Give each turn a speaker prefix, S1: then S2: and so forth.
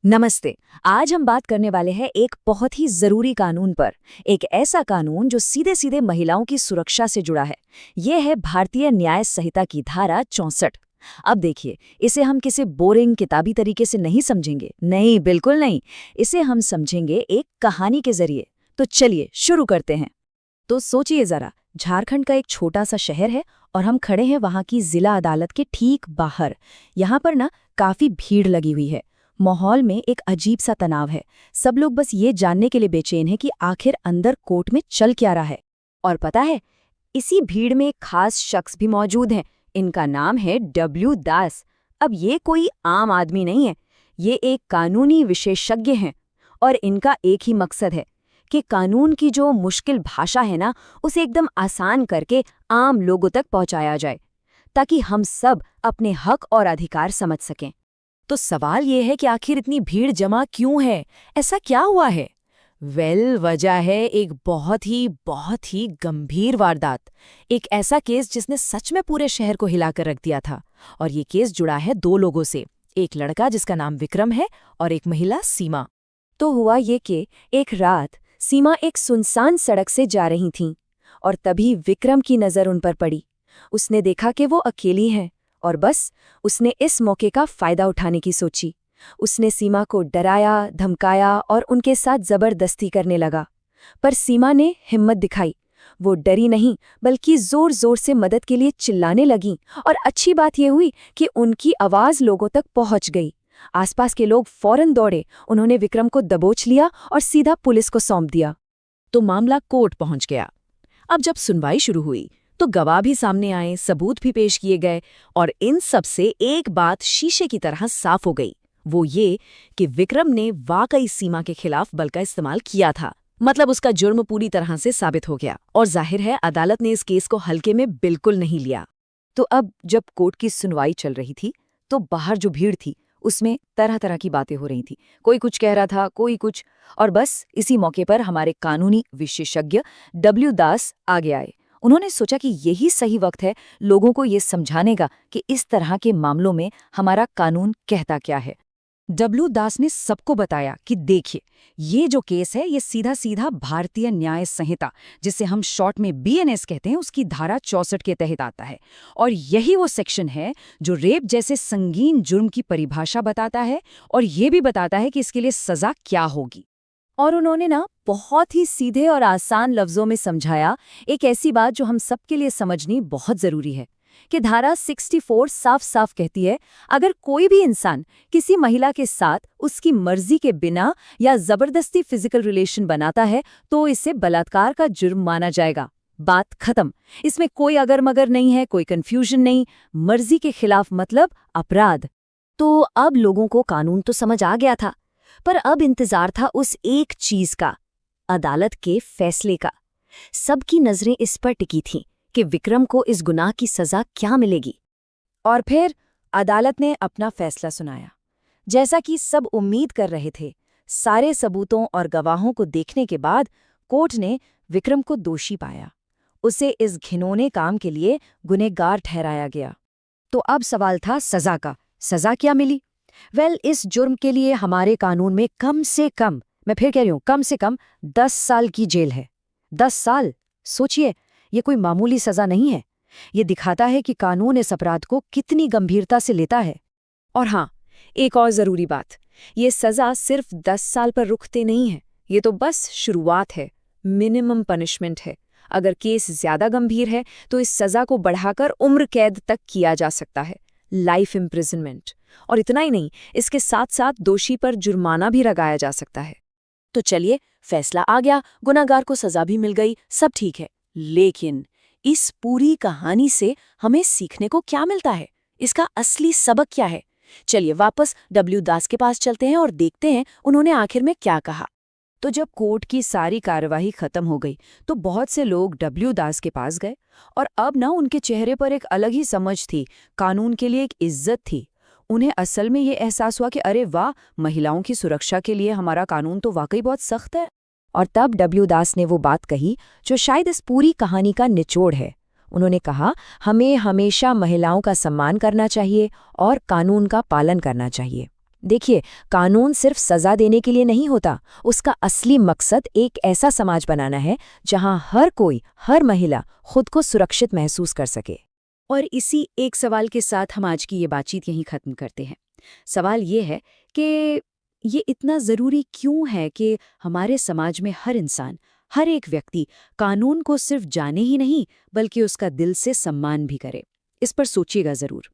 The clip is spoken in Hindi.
S1: नमस्ते। आज हम बात करने वाले हैं एक बहुत ही जरूरी कानून पर। एक ऐसा कानून जो सीधे सीधे महिलाओं की सुरक्षा से जुड़ा है। ये है भारतीय न्याय संहिता की धारा 64। अब देखिए, इसे हम किसी बोरिंग किताबी तरीके से नहीं समझेंगे। नहीं, बिल्कुल नहीं। इसे हम समझेंगे एक कहानी के जरिए। तो चलिए शुरू करते हैं। तो सोचिए जरा, झारखंड का एक छोटा सा शहर है और हम खड़े हैं वहां की जिला अदालत के ठीक बाहर। यहाँ पर ना काफी भीड़ लगी हुई है। माहौल में एक अजीब सा तनाव है। सब लोग बस ये जानने के लिए बेचैन हैं कि आखिर अंदर कोर्ट में चल क्या रहा है। और पता है, इसी भीड़ में एक खास शख्स भी मौजूद है। इनका नाम है डब्ल्यू दास। अब ये कोई आम आदमी नहीं है, ये एक कानूनी विशेषज्ञ हैं। और इनका एक ही मकसद है कि कानून की जो मुश्किल भाषा है ना, उसे एकदम आसान करके आम लोगों तक पहुंचाया जाए, ताकि हम सब अपने हक और अधिकार समझ सकें। तो सवाल ये है कि आखिर इतनी भीड़ जमा क्यों है? ऐसा क्या हुआ है? वजह है एक बहुत ही गंभीर वारदात। एक ऐसा केस जिसने सच में पूरे शहर को हिलाकर रख दिया था। और ये केस जुड़ा है दो लोगों से, एक लड़का जिसका नाम विक्रम है और एक महिला सीमा। तो हुआ ये कि एक रात सीमा एक सुनसान सड़क से जा रही थीं और तभी विक्रम की नज़र उन पर पड़ी। उसने देखा कि वो अकेली हैं और बस उसने इस मौके का फायदा उठाने की सोची। उसने सीमा को डराया, धमकाया और उनके साथ जबरदस्ती करने लगा। पर सीमा ने हिम्मत दिखाई। वो डरी नहीं, बल्कि जोर जोर से मदद के लिए चिल्लाने लगी। और अच्छी बात यह हुई कि उनकी आवाज लोगों तक पहुंच गई। आसपास के लोग फौरन दौड़े। उन्होंने विक्रम को दबोच लिया और सीधा पुलिस को सौंप दिया। तो मामला कोर्ट पहुंच गया। अब जब सुनवाई शुरू हुई तो गवाह भी सामने आए, सबूत भी पेश किए गए और इन सब से एक बात शीशे की तरह साफ हो गई। वो ये कि विक्रम ने वाकई सीमा के खिलाफ बल का इस्तेमाल किया था। मतलब उसका जुर्म पूरी तरह से साबित हो गया। और जाहिर है अदालत ने इस केस को हल्के में बिल्कुल नहीं लिया। तो अब जब कोर्ट की सुनवाई चल रही थी तो बाहर जो भीड़ थी उसमें तरह तरह की बातें हो रही थी। कोई कुछ कह रहा था, कोई कुछ। और बस इसी मौके पर हमारे कानूनी विशेषज्ञ डब्ल्यू दास आगे आए। उन्होंने सोचा कि यही सही वक्त है लोगों को ये समझाने का कि इस तरह के मामलों में हमारा कानून कहता क्या है। डब्ल्यू दास ने सबको बताया कि देखिए, ये जो केस है ये सीधा सीधा भारतीय न्याय संहिता, जिसे हम शॉर्ट में बीएनएस कहते हैं, उसकी धारा 64 के तहत आता है। और यही वो सेक्शन है जो रेप जैसे संगीन जुर्म की परिभाषा बताता है और ये भी बताता है कि इसके लिए सजा क्या होगी। और उन्होंने ना बहुत ही सीधे और आसान लफ्जों में समझाया एक ऐसी बात जो हम सबके लिए समझनी बहुत जरूरी है कि धारा 64 साफ साफ कहती है, अगर कोई भी इंसान किसी महिला के साथ उसकी मर्जी के बिना या जबरदस्ती फिजिकल रिलेशन बनाता है तो इसे बलात्कार का जुर्म माना जाएगा। बात खत्म। इसमें कोई अगर मगर नहीं है, कोई कंफ्यूजन नहीं। मर्जी के खिलाफ मतलब अपराध। तो अब लोगों को कानून तो समझ आ गया था, पर अब इंतजार था उस एक चीज का, अदालत के फैसले का। सबकी नजरें इस पर टिकी थीं कि विक्रम को इस गुनाह की सजा क्या मिलेगी। और फिर अदालत ने अपना फैसला सुनाया। जैसा कि सब उम्मीद कर रहे थे, सारे सबूतों और गवाहों को देखने के बाद कोर्ट ने विक्रम को दोषी पाया। उसे इस घिनौने काम के लिए गुनहगार ठहराया गया। तो अब सवाल था सजा का। सजा क्या मिली? इस जुर्म के लिए हमारे कानून में कम से कम, मैं फिर कह रही हूं, कम से कम 10 साल की जेल है। 10 साल! सोचिए, ये कोई मामूली सजा नहीं है। ये दिखाता है कि कानून इस अपराध को कितनी गंभीरता से लेता है। और हाँ, एक और जरूरी बात, ये सजा सिर्फ 10 साल पर रुकते नहीं है। ये तो बस शुरुआत है, मिनिमम पनिशमेंट है। अगर केस ज्यादा गंभीर है तो इस सजा को बढ़ाकर उम्र कैद तक किया जा सकता है, लाइफ इम्प्रिजनमेंट। और इतना ही नहीं, इसके साथ साथ दोषी पर जुर्माना भी लगाया जा सकता है। तो चलिए, फैसला आ गया, गुनहगार को सजा भी मिल गई, सब ठीक है। लेकिन इस पूरी कहानी से हमें सीखने को क्या मिलता है? इसका असली सबक क्या है? चलिए वापस डब्ल्यू दास के पास चलते हैं और देखते हैं उन्होंने आखिर में क्या कहा। तो जब कोर्ट की सारी कार्यवाही खत्म हो गई तो बहुत से लोग डब्ल्यू दास के पास गए और अब ना उनके चेहरे पर एक अलग ही समझ थी, कानून के लिए एक इज्जत थी। उन्हें असल में ये एहसास हुआ कि अरे वाह, महिलाओं की सुरक्षा के लिए हमारा कानून तो वाकई बहुत सख्त है। और तब डब्ल्यू दास ने वो बात कही जो शायद इस पूरी कहानी का निचोड़ है। उन्होंने कहा, हमें हमेशा महिलाओं का सम्मान करना चाहिए और कानून का पालन करना चाहिए। देखिए, कानून सिर्फ सजा देने के लिए नहीं होता। उसका असली मकसद एक ऐसा समाज बनाना है जहां हर कोई, हर महिला खुद को सुरक्षित महसूस कर सके। और इसी एक सवाल के साथ हम आज की ये बातचीत यहीं खत्म करते हैं। सवाल ये है कि ये इतना ज़रूरी क्यों है कि हमारे समाज में हर इंसान, हर एक व्यक्ति कानून को सिर्फ जाने ही नहीं बल्कि उसका दिल से सम्मान भी करे। इस पर सोचिएगा ज़रूर।